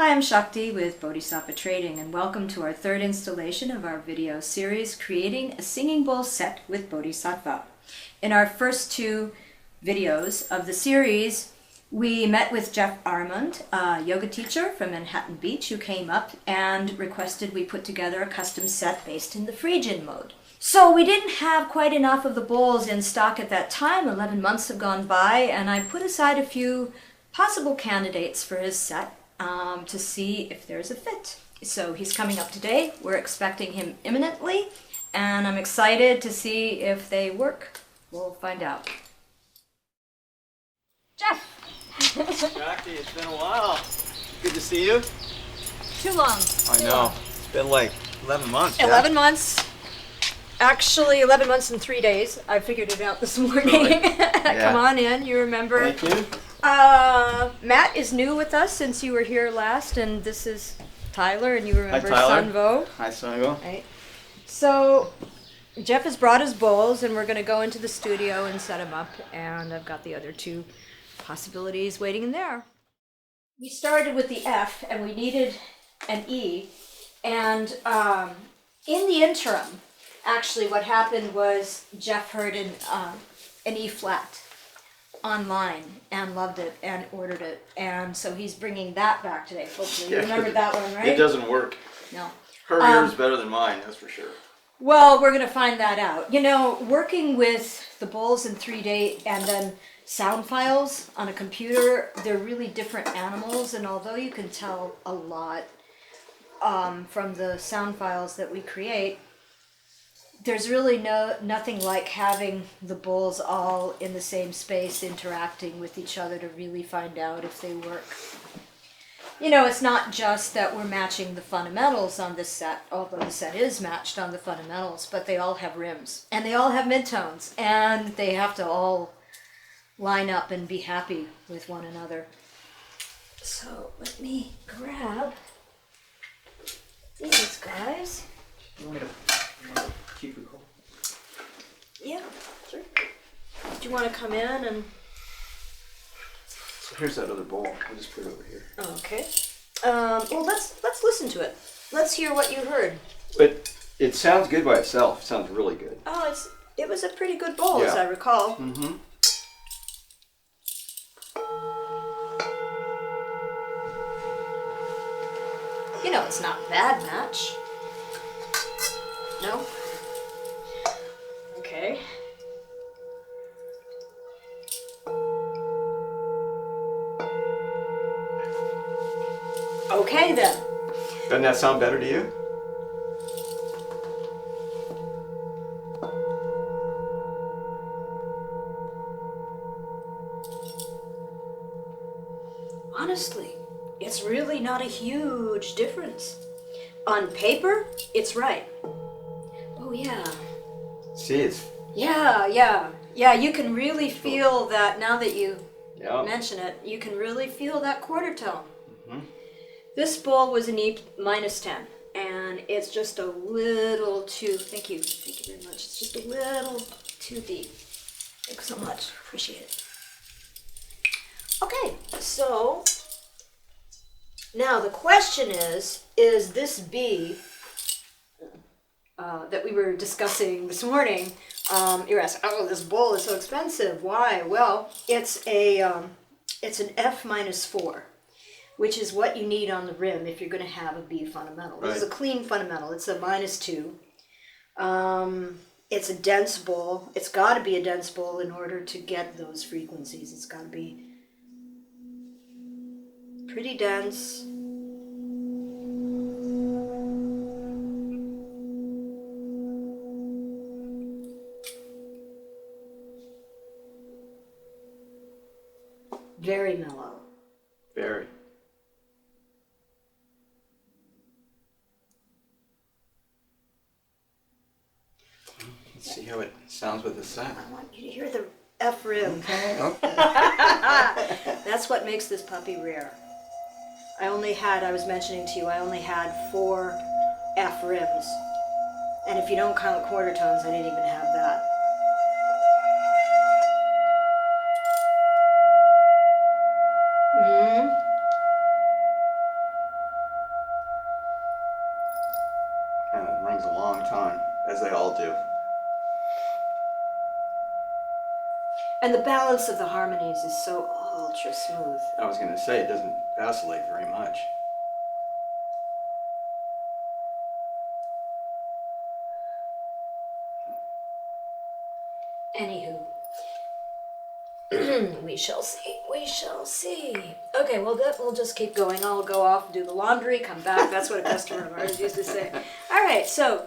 Hi, I'm Shakti with Bodhisattva Trading, and welcome to our third installation of our video series, Creating a Singing Bowl Set with Bodhisattva. In our first two videos of the series, we met with Jeff Arimond, a yoga teacher from Manhattan Beach, who came up and requested we put together a custom set based in the Phrygian mode. So we didn't have quite enough of the bowls in stock at that time. 11 months have gone by, and I put aside a few possible candidates for his set to see if there's a fit. So he's coming up today. We're expecting him imminently, and I'm excited to see if they work. We'll find out. Jeff! Shakti, it's been a while. Good to see you. Too long. I know. It's been like 11 months. 11 months. Actually, 11 months and 3 days. I figured it out this morning. Really? Yeah. Come on in. You remember. Thank you. Matt is new with us since you were here last, and this is Tyler, and you remember Sunvo. Hi, Sunvo. Right. So Jeff has brought his bowls, and we're going to go into the studio and set them up, and I've got the other two possibilities waiting in there. We started with the F, and we needed an E, and in the interim, actually what happened was Jeff heard an E flat online and loved it and ordered it, and so he's bringing that back today. Hopefully, you remember that one, right? It doesn't work. No. Her ear's better than mine, that's for sure. Well, we're going to find that out. You know, working with the bowls in 3D and then sound files on a computer, they're really different animals, and although you can tell a lot from the sound files that we create, there's really nothing like having the bowls all in the same space interacting with each other to really find out if they work. You know, it's not just that we're matching the fundamentals on this set, although the set is matched on the fundamentals, but they all have rims, and they all have midtones, and they have to all line up and be happy with one another. So let me grab these guys. You want me to keep recording? Yeah, sure. Do you want to come in and... So here's that other bowl. I'll just put it over here. Okay. Well, let's listen to it. Let's hear what you heard. But it sounds good by itself. It sounds really good. Oh, it was a pretty good bowl, Yeah. as I recall. Mm-hmm. You know, it's not a bad match. No? Okay. Okay then. Doesn't that sound better to you? Honestly, it's really not a huge difference. On paper, it's right. Oh yeah. See, it's... Yeah, you can really feel that now that you mention it. You can really feel that quarter tone. Mm-hmm. This bowl was an E minus 10, and it's just a little too, thank you very much. It's just a little too deep. Thanks so much, appreciate it. Okay, so now the question is this B that we were discussing this morning, you're asking, oh, this bowl is so expensive. Why? Well, it's an F minus 4, which is what you need on the rim if you're going to have a B fundamental. This is a clean fundamental. It's a minus 2. It's a dense bowl. It's got to be a dense bowl in order to get those frequencies. It's got to be pretty dense. Very mellow. Very. Let's see how it sounds with the set. I want you to hear the F rim. Okay. That's what makes this puppy rare. I was mentioning to you, I only had 4 F rims. And if you don't count quarter tones, I didn't even have that. Runs a long time, as they all do. And the balance of the harmonies is so ultra smooth. I was going to say, it doesn't vacillate very much. Anywho, we shall see. We shall see. Okay, well, we'll just keep going. I'll go off, do the laundry, come back. That's what a customer of ours used to say. All right, so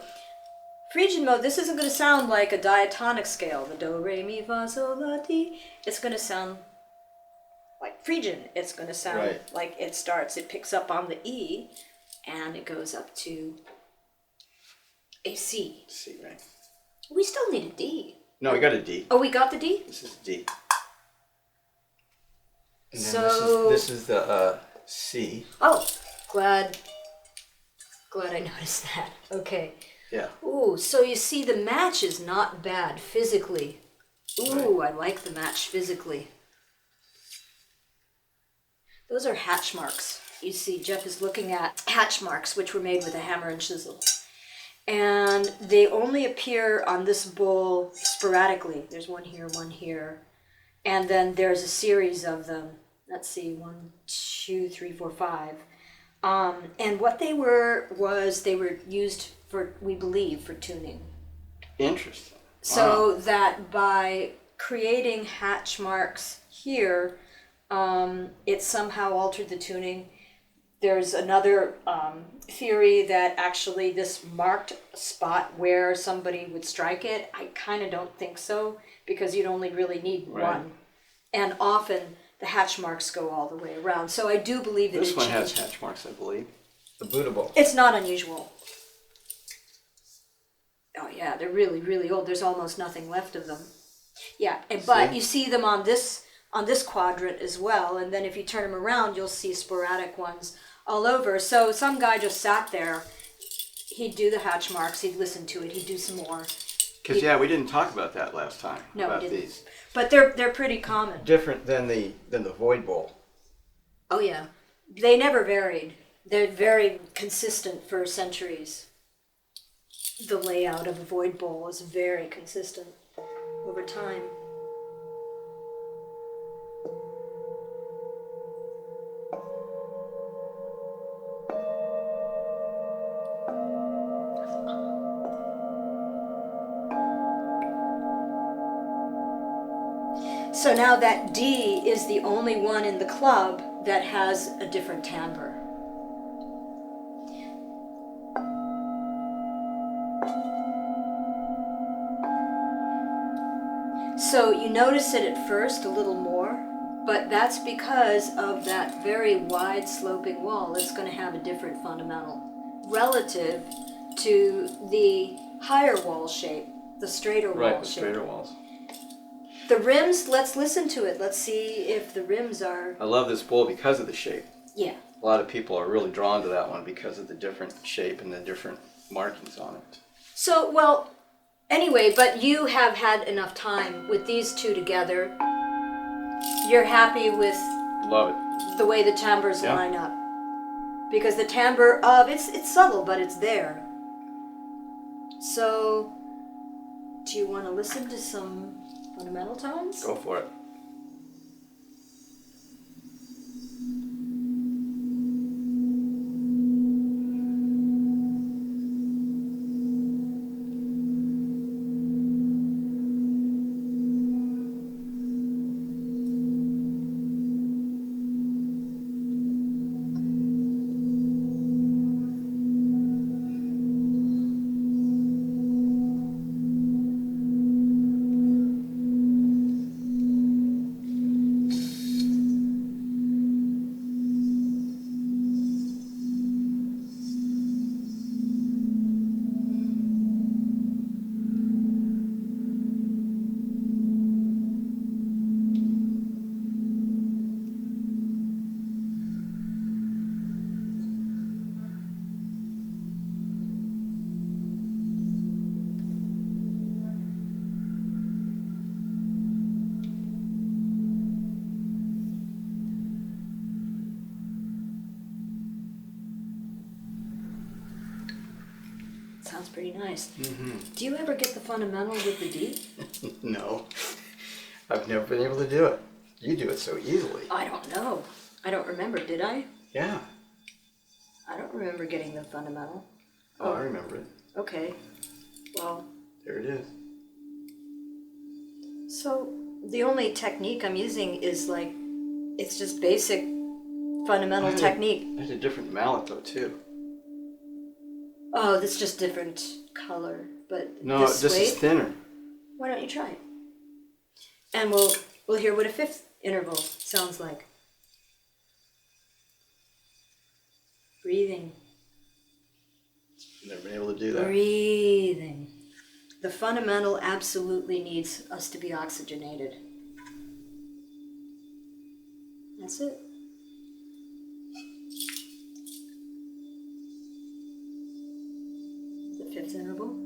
Phrygian mode. This isn't going to sound like a diatonic scale. The do, re, mi, fa, sol, la, ti. It's going to sound like Phrygian. It's going to sound like it picks up on the E, and it goes up to a C. C, right? We still need a D. No, we got a D. Oh, we got the D? This is D. And then So this is the C. Oh, glad I noticed that. Okay. Yeah. Ooh, so you see the match is not bad physically. Ooh, I like the match physically. Those are hatch marks. You see, Jeff is looking at hatch marks, which were made with a hammer and chisel. And they only appear on this bowl sporadically. There's one here, and then there's a series of them. Let's see, 1, 2, 3, 4, 5. And what they were used for, we believe, for tuning. Interesting. So that by creating hatch marks here, it somehow altered the tuning. There's another theory that actually this marked spot where somebody would strike it. I kind of don't think so, because you'd only really need one. And often the hatch marks go all the way around. So I do believe that This one has hatch marks, I believe. The Buddha bowl. It's not unusual. Oh yeah, they're really, really old. There's almost nothing left of them. Yeah, but you see them on this quadrant as well, and then if you turn them around, you'll see sporadic ones all over. So some guy just sat there, he'd do the hatch marks, he'd listen to it, he'd do some more. Because we didn't talk about that last time. No, about we didn't. These. But they're pretty common. Different than the void bowl. Oh yeah, they never varied. They're very consistent for centuries. The layout of a void bowl is very consistent over time. So now that D is the only one in the club that has a different timbre. So you notice it at first a little more, but that's because of that very wide sloping wall. It's going to have a different fundamental relative to the higher wall shape, the straighter wall shape. Right, the straighter walls. The rims, let's listen to it. Let's see if the rims are... I love this bowl because of the shape. Yeah. A lot of people are really drawn to that one because of the different shape and the different markings on it. So, well, anyway, but you have had enough time with these two together. You're happy with Love it. the way the timbres line up. Because the timbre of, it's subtle, but it's there. So, do you want to listen to some fundamental tones? Go for it. Sounds pretty nice. Mm-hmm. Do you ever get the fundamental with the D? No, I've never been able to do it. You do it so easily. I don't know. I don't remember, did I? Yeah. I don't remember getting the fundamental. Oh, I remember it. Okay. Well, There it is. so the only technique I'm using is like, it's just basic fundamental technique. I had a different mallet though too. Oh, that's just different color, but No, this this is suede? thinner. Why don't you try it? And we'll hear what a fifth interval sounds like. Breathing. Never been able to do that. Breathing. The fundamental absolutely needs us to be oxygenated. That's it. The fifth interval.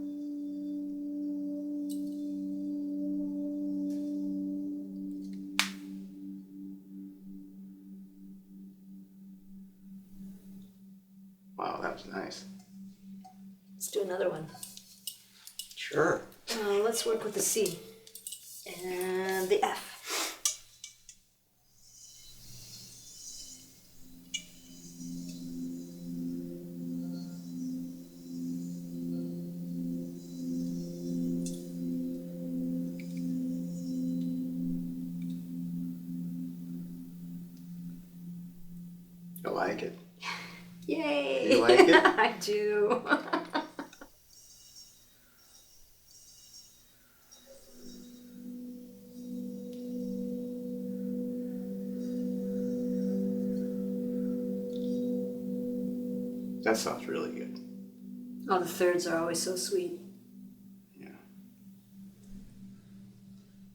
Wow, that was nice. Let's do another one. Sure. Let's work with the C and the F. I like it. Yay! You like it? I do. That sounds really good. Oh, the thirds are always so sweet. Yeah.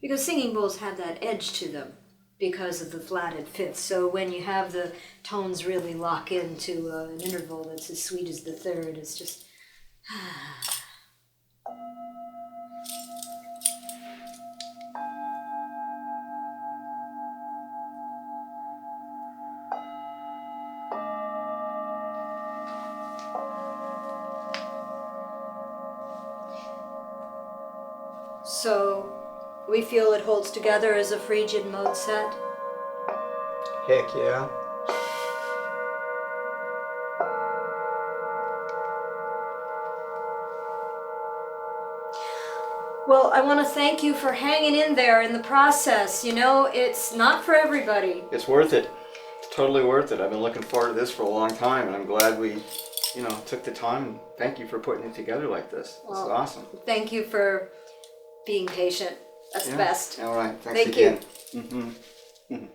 Because singing bowls have that edge to them because of the flatted fifths. So when you have the tones really lock into an interval that's as sweet as the third, it's just... So we feel it holds together as a Phrygian mode set. Heck yeah. Well, I want to thank you for hanging in there in the process. You know, it's not for everybody. It's worth it. It's totally worth it. I've been looking forward to this for a long time, and I'm glad we, took the time. And thank you for putting it together like this. This is Well, awesome. Thank you for being patient. That's the best. All right. Thanks Thank you. again. Mm-hmm. Mm-hmm.